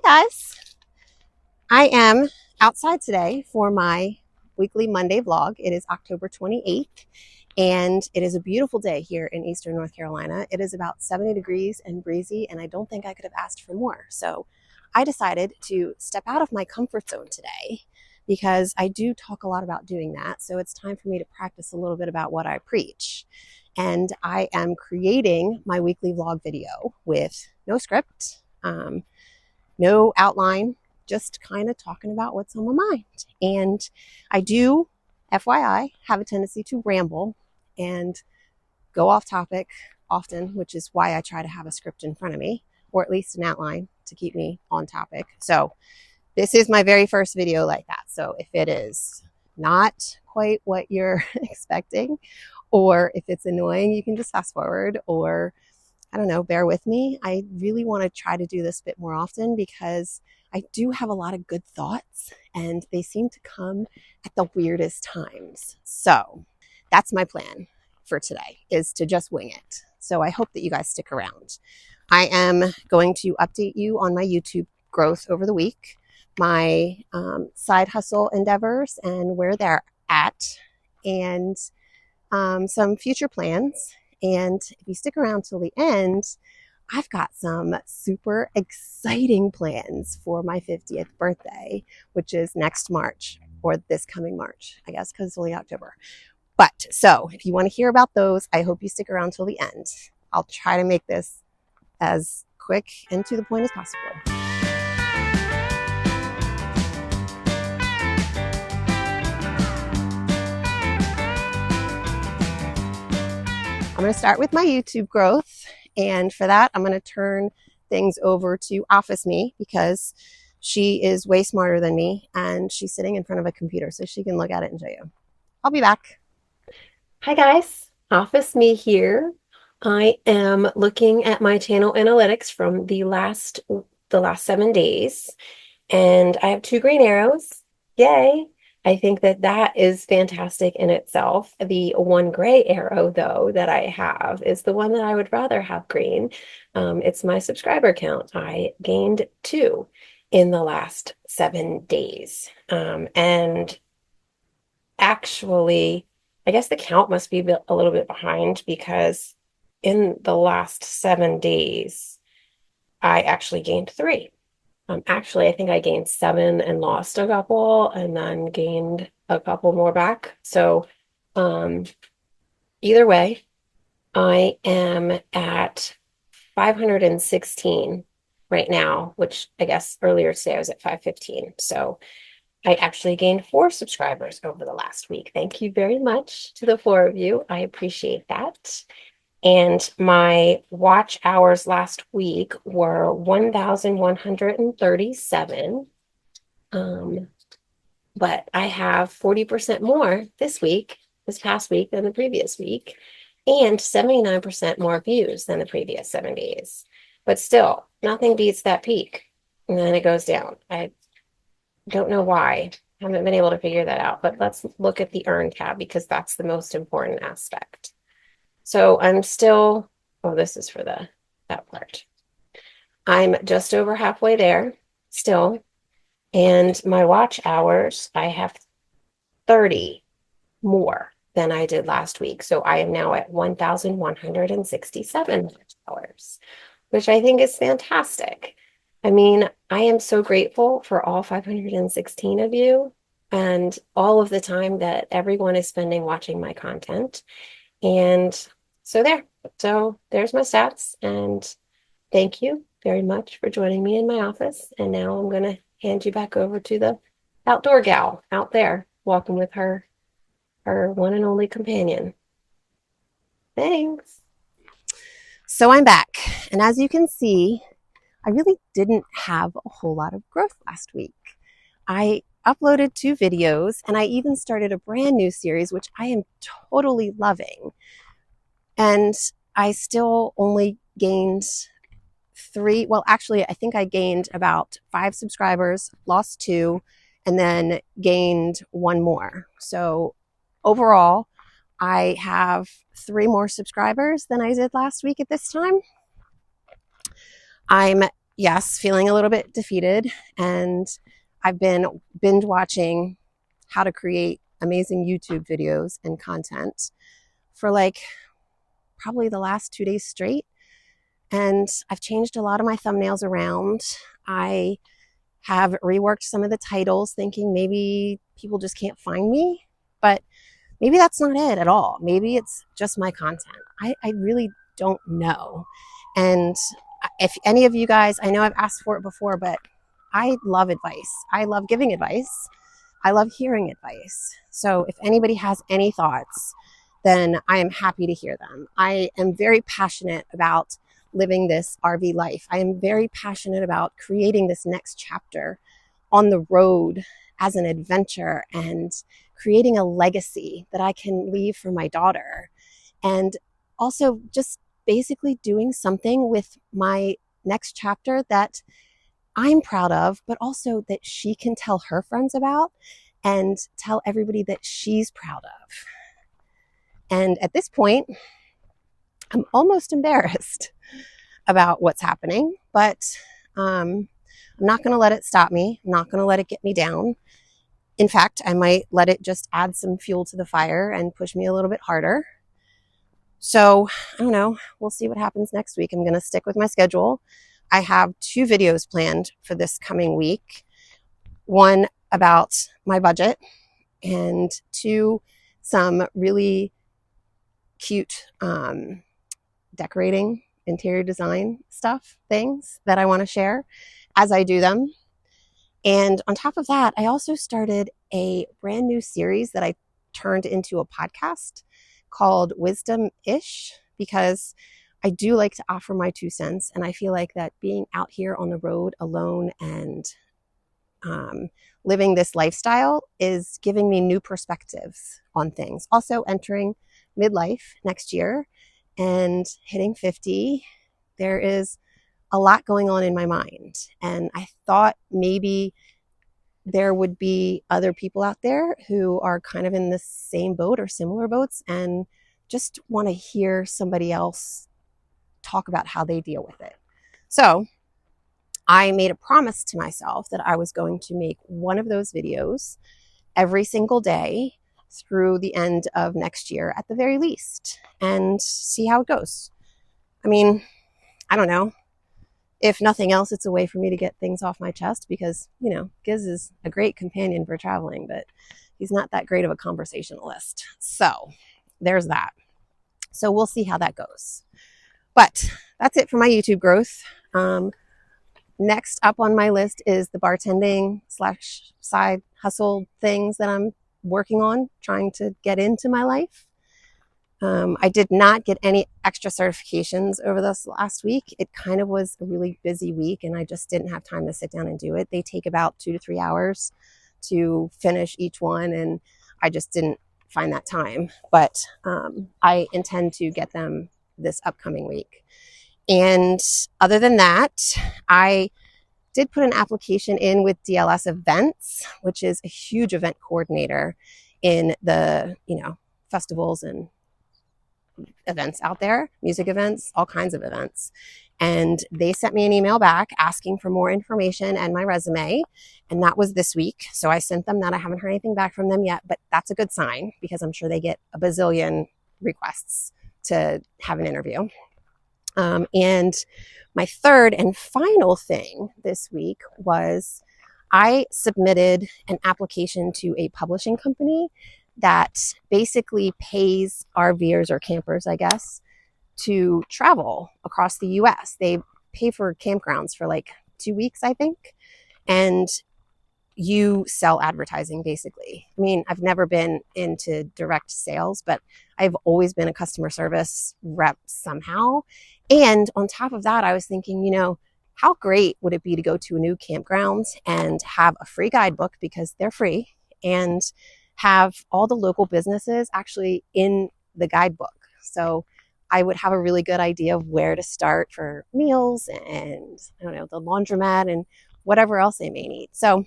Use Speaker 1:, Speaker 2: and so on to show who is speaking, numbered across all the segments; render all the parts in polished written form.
Speaker 1: Guys, I am outside today for my weekly Monday vlog. It is October 28th and it is a beautiful day here in Eastern North Carolina. It is about 70 degrees and breezy, and I don't think I could have asked for more. So I decided to step out of my comfort zone today because I do talk a lot about doing that. So it's time for me to practice a little bit about what I preach. And I am creating my weekly vlog video with no script, no outline, just kind of talking about what's on my mind. And I do, FYI, have a tendency to ramble and go off topic often, which is why I try to have a script in front of me, or at least an outline to keep me on topic. So this is my very first video like that. So if it is not quite what you're expecting, or if it's annoying, you can just fast forward, or I don't know, bear with me. I really want to try to do this a bit more often because I do have a lot of good thoughts and they seem to come at the weirdest times. So that's my plan for today, is to just wing it. So I hope that you guys stick around. I am going to update you on my YouTube growth over the week, my side hustle endeavors and where they're at, and some future plans. And if you stick around till the end, I've got some super exciting plans for my 50th birthday, which is next March, or this coming March, I guess, because it's only October. But so if you want to hear about those, I hope you stick around till the end. I'll try to make this as quick and to the point as possible. I'm going to start with my YouTube growth, and for that I'm going to turn things over to Office Me because she is way smarter than me and she's sitting in front of a computer so she can look at it and show you. I'll be back.
Speaker 2: Hi guys, Office Me here. I am looking at my channel analytics from the last 7 days, and I have 2 green arrows. Yay! I think that is fantastic in itself. The 1 gray arrow, though, that I have is the one that I would rather have green. It's my subscriber count. I gained 2 in the last 7 days. And actually, I guess the count must be a little bit behind because in the last 7 days, I actually gained 3. Actually, I think I gained 7 and lost a couple and then gained a couple more back. So either way, I am at 516 right now, which I guess earlier today I was at 515. So I actually gained 4 subscribers over the last week. Thank you very much to the 4 of you. I appreciate that. And my watch hours last week were 1,137. But I have 40% more this past week than the previous week, and 79% more views than the previous 7 days. But still, nothing beats that peak. And then it goes down. I don't know why. I haven't been able to figure that out. But let's look at the earn tab because that's the most important aspect. So I'm still, oh, this is for that part. I'm just over halfway there still. And my watch hours, I have 30 more than I did last week. So I am now at 1,167 watch hours, which I think is fantastic. I mean, I am so grateful for all 516 of you and all of the time that everyone is spending watching my content. And so there's my stats, and thank you very much for joining me in my office. And now I'm going to hand you back over to the outdoor gal out there walking with her one and only companion. Thanks.
Speaker 1: So I'm back, and as you can see, I really didn't have a whole lot of growth last week. I uploaded 2 videos, and I even started a brand new series, which I am totally loving. And I still only gained 3. Well, actually, I think I gained about 5 subscribers, lost 2, and then gained 1 more. So overall, I have 3 more subscribers than I did last week at this time. I'm yes, feeling a little bit defeated. And I've been binge watching how to create amazing YouTube videos and content for like probably the last 2 days straight. And I've changed a lot of my thumbnails around. I have reworked some of the titles, thinking maybe people just can't find me. But maybe that's not it at all. Maybe it's just my content. I really don't know. And if any of you guys, I know I've asked for it before, but I love advice. I love giving advice. I love hearing advice. So if anybody has any thoughts, then I am happy to hear them. I am very passionate about living this RV life. I am very passionate about creating this next chapter on the road as an adventure and creating a legacy that I can leave for my daughter. And also just basically doing something with my next chapter that I'm proud of, but also that she can tell her friends about and tell everybody that she's proud of. And at this point, I'm almost embarrassed about what's happening, but I'm not going to let it stop me. I'm not going to let it get me down. In fact, I might let it just add some fuel to the fire and push me a little bit harder. So I don't know. We'll see what happens next week. I'm going to stick with my schedule. I have 2 videos planned for this coming week. One about my budget, and 2, some really cute decorating, interior design things that I want to share as I do them. And on top of that, I also started a brand new series that I turned into a podcast called Wisdom-ish, because I do like to offer my 2 cents. And I feel like that being out here on the road alone and living this lifestyle is giving me new perspectives on things. Also entering midlife next year and hitting 50, there is a lot going on in my mind. And I thought maybe there would be other people out there who are kind of in the same boat or similar boats and just want to hear somebody else talk about how they deal with it. So I made a promise to myself that I was going to make one of those videos every single day through the end of next year at the very least, and see how it goes. I mean, I don't know. If nothing else, it's a way for me to get things off my chest because, you know, Giz is a great companion for traveling, but he's not that great of a conversationalist. So there's that. So we'll see how that goes. But that's it for my YouTube growth. Next up on my list is the bartending / side hustle things that I'm working on, trying to get into my life. I did not get any extra certifications over this last week. It kind of was a really busy week and I just didn't have time to sit down and do it. They take about 2 to 3 hours to finish each one and I just didn't find that time. But I intend to get them this upcoming week. And other than that, I did put an application in with DLS Events, which is a huge event coordinator in the, festivals and events out there, music events, all kinds of events. And they sent me an email back asking for more information and my resume. And that was this week. So I sent them that. I haven't heard anything back from them yet, but that's a good sign because I'm sure they get a bazillion requests to have an interview. And my third and final thing this week was I submitted an application to a publishing company that basically pays RVers or campers, I guess, to travel across the US. They pay for campgrounds for like 2 weeks, I think. And you sell advertising basically. I mean, I've never been into direct sales, but I've always been a customer service rep somehow. And on top of that, I was thinking, how great would it be to go to a new campground and have a free guidebook because they're free and have all the local businesses actually in the guidebook. So I would have a really good idea of where to start for meals and, the laundromat and whatever else they may need. So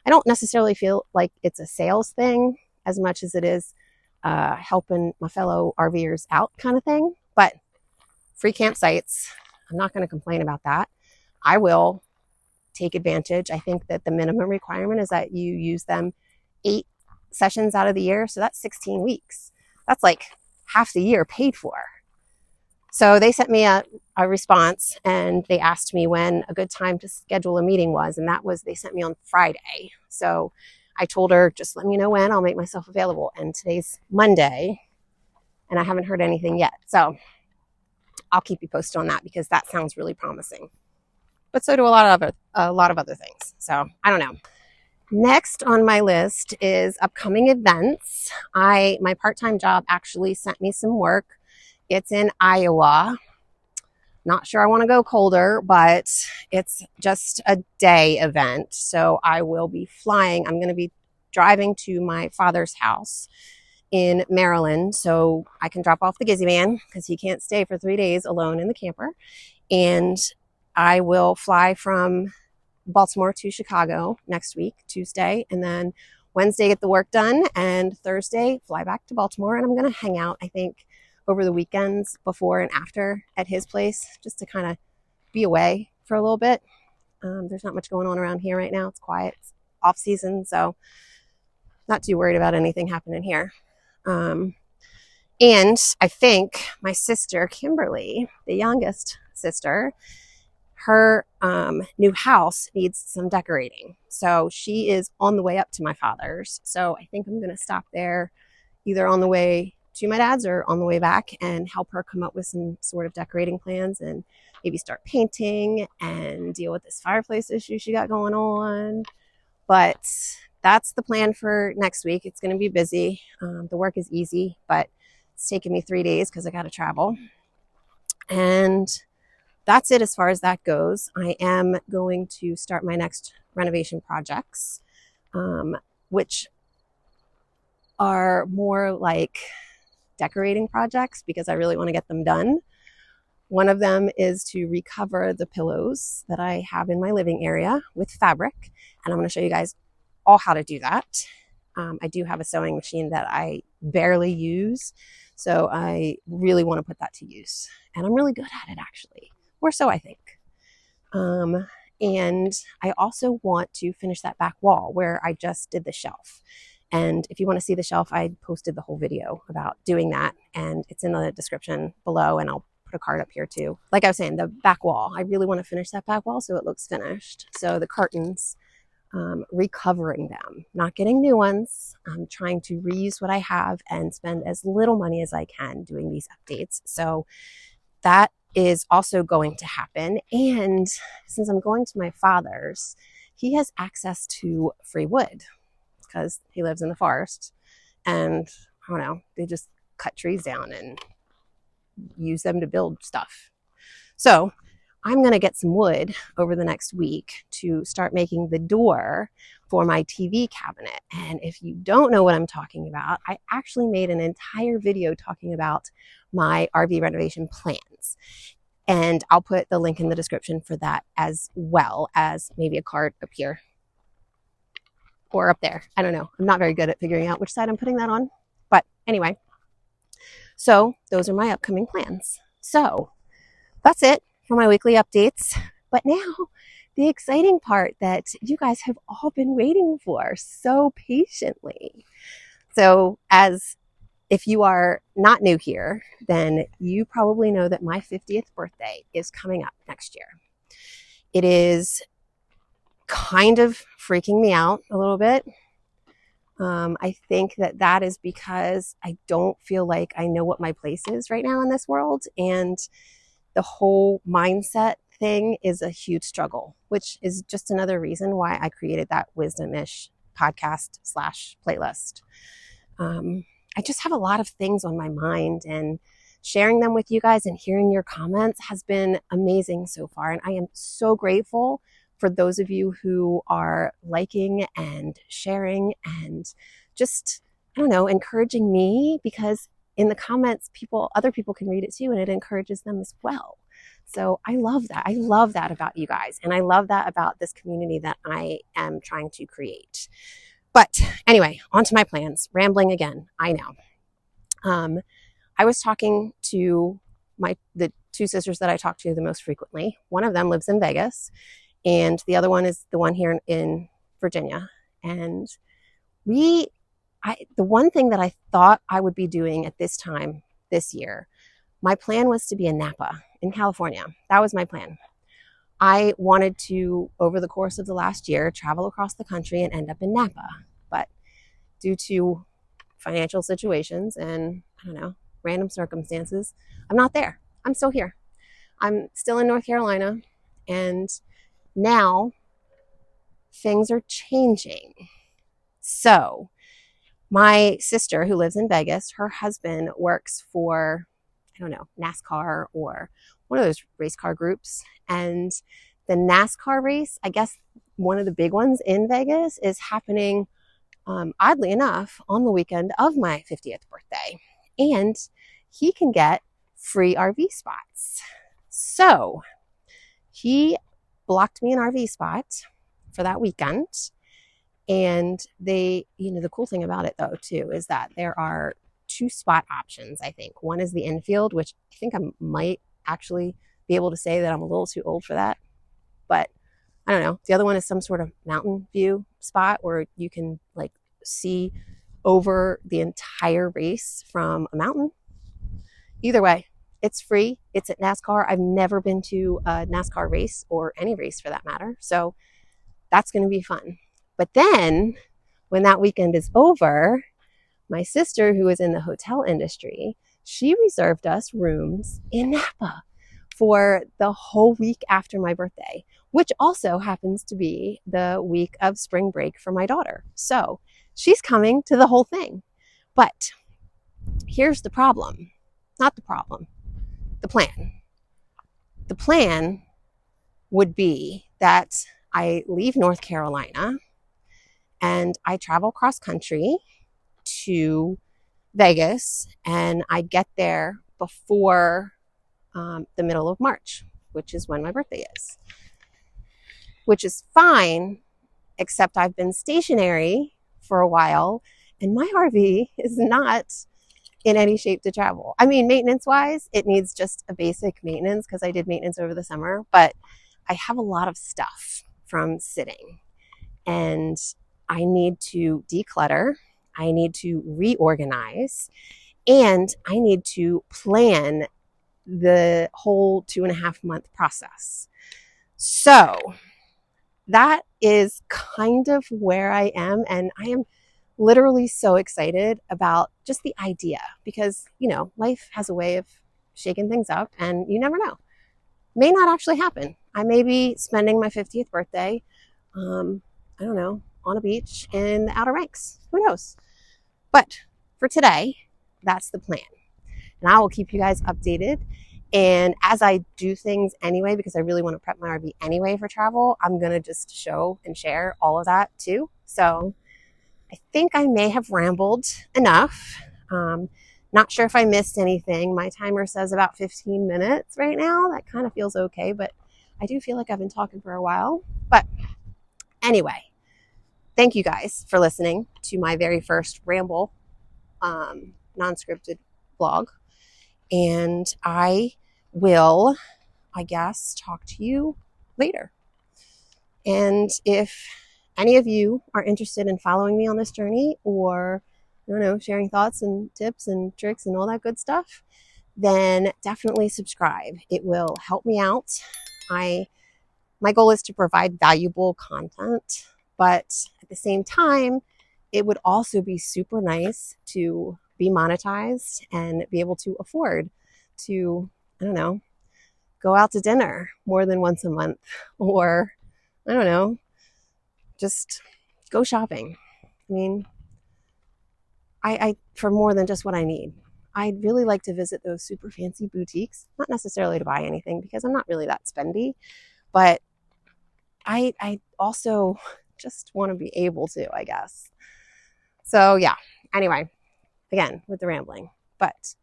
Speaker 1: I don't necessarily feel like it's a sales thing as much as it is helping my fellow RVers out kind of thing. But free campsites, I'm not going to complain about that. I will take advantage. I think that the minimum requirement is that you use them 8 sessions out of the year. So that's 16 weeks. That's like half the year paid for. So they sent me a response, and they asked me when a good time to schedule a meeting was. And that was, they sent me on Friday. So I told her, just let me know when, I'll make myself available. And today's Monday, and I haven't heard anything yet. So I'll keep you posted on that, because that sounds really promising. But so do a lot of other things. So I don't know. Next on my list is upcoming events. My part-time job actually sent me some work. It's in Iowa. Not sure I want to go colder, but it's just a day event. So I will be flying. I'm going to be driving to my father's house in Maryland so I can drop off the Gizzy man, because he can't stay for 3 days alone in the camper. And I will fly from Baltimore to Chicago next week, Tuesday, and then Wednesday get the work done, and Thursday fly back to Baltimore. And I'm going to hang out, I think, over the weekends before and after at his place, just to kind of be away for a little bit. There's not much going on around here right now. It's quiet. It's off season, so not too worried about anything happening here. And I think my sister, Kimberly, the youngest sister, her new house needs some decorating. So she is on the way up to my father's. So I think I'm going to stop there either on the way to my dad's or on the way back and help her come up with some sort of decorating plans, and maybe start painting and deal with this fireplace issue she got going on. But that's the plan for next week. It's going to be busy. The work is easy, but it's taken me 3 days because I got to travel. And that's it as far as that goes. I am going to start my next renovation projects, which are more like decorating projects, because I really want to get them done. One of them is to recover the pillows that I have in my living area with fabric, and I'm going to show you guys all how to do that. I do have a sewing machine that I barely use, so I really want to put that to use, and I'm really good at it, actually, or so I think. And I also want to finish that back wall where I just did the shelf. And if you want to see the shelf, I posted the whole video about doing that, and it's in the description below, and I'll put a card up here too. Like I was saying, the back wall, I really want to finish that back wall so it looks finished. So the curtains, recovering them, not getting new ones. I'm trying to reuse what I have and spend as little money as I can doing these updates. So that is also going to happen. And since I'm going to my father's, he has access to free wood, because he lives in the forest, and I don't know, they just cut trees down and use them to build stuff. So I'm going to get some wood over the next week to start making the door for my TV cabinet. And if you don't know what I'm talking about, I actually made an entire video talking about my RV renovation plans. And I'll put the link in the description for that, as well as maybe a card up here or up there. I don't know. I'm not very good at figuring out which side I'm putting that on. But anyway, so those are my upcoming plans. So that's it for my weekly updates. But now the exciting part that you guys have all been waiting for so patiently. So if you are not new here, then you probably know that my 50th birthday is coming up next year. It is kind of freaking me out a little bit. I think that is because I don't feel like I know what my place is right now in this world, and the whole mindset thing is a huge struggle, which is just another reason why I created that wisdom-ish podcast / playlist. I just have a lot of things on my mind, and sharing them with you guys and hearing your comments has been amazing so far. And I am so grateful for those of you who are liking and sharing and just, I don't know, encouraging me, because in the comments, other people can read it too, and it encourages them as well. So I love that. I love that about you guys. And I love that about this community that I am trying to create. But anyway, on to my plans. Rambling again, I know. I was talking to the two sisters that I talk to the most frequently. One of them lives in Vegas, and the other one is the one here in Virginia. And the one thing that I thought I would be doing at this time this year, my plan was to be in Napa in California. That was my plan. I wanted to, over the course of the last year, travel across the country and end up in Napa. But due to financial situations and, I don't know, random circumstances, I'm not there. I'm still here. I'm still in North Carolina, and now things are changing. So my sister, who lives in Vegas, her husband works for, I don't know, NASCAR or one of those race car groups. And the NASCAR race, I guess one of the big ones in Vegas, is happening, oddly enough, on the weekend of my 50th birthday. And he can get free RV spots. So he blocked me an RV spot for that weekend. And they, the cool thing about it though, too, is that there are 2 spot options, I think. One is the infield, which I think I might actually be able to say that I'm a little too old for that. But I don't know. The other one is some sort of mountain view spot where you can like see over the entire race from a mountain. Either way, it's free. It's at NASCAR. I've never been to a NASCAR race, or any race for that matter. So that's going to be fun. But then when that weekend is over, my sister, who is in the hotel industry, she reserved us rooms in Napa for the whole week after my birthday, which also happens to be the week of spring break for my daughter. So she's coming to the whole thing. But here's the problem. Not the problem. The plan. The plan would be that I leave North Carolina and I travel cross country to Vegas, and I get there before the middle of March, which is when my birthday is. Which is fine, except I've been stationary for a while, and my RV is not in any shape to travel. I mean, maintenance-wise, it needs just a basic maintenance because I did maintenance over the summer, but I have a lot of stuff from sitting, and I need to declutter, I need to reorganize, and I need to plan the whole 2.5-month process. So that is kind of where I am, and I am literally so excited about just the idea because, life has a way of shaking things up, and you never know. May not actually happen. I may be spending my 50th birthday, I don't know, on a beach in the Outer Banks. Who knows? But for today, that's the plan. And I will keep you guys updated. And as I do things anyway, because I really want to prep my RV anyway for travel, I'm going to just show and share all of that too. So I think I may have rambled enough. Not sure if I missed anything. My timer says about 15 minutes right now. That kind of feels okay, but I do feel like I've been talking for a while. But anyway, thank you guys for listening to my very first ramble, non-scripted vlog. And I will, I guess, talk to you later. And if any of you are interested in following me on this journey, or, I don't know, sharing thoughts and tips and tricks and all that good stuff, then definitely subscribe. It will help me out. My goal is to provide valuable content, but at the same time, it would also be super nice to be monetized and be able to afford to, I don't know, go out to dinner more than once a month, or, I don't know, just go shopping. I mean, I for more than just what I need. I'd really like to visit those super fancy boutiques, not necessarily to buy anything because I'm not really that spendy, but I also just want to be able to, I guess. So yeah, anyway, again, with the rambling, but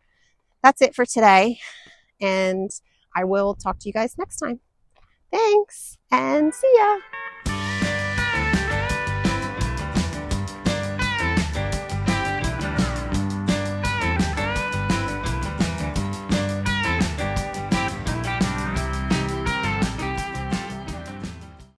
Speaker 1: that's it for today. And I will talk to you guys next time. Thanks, and see ya.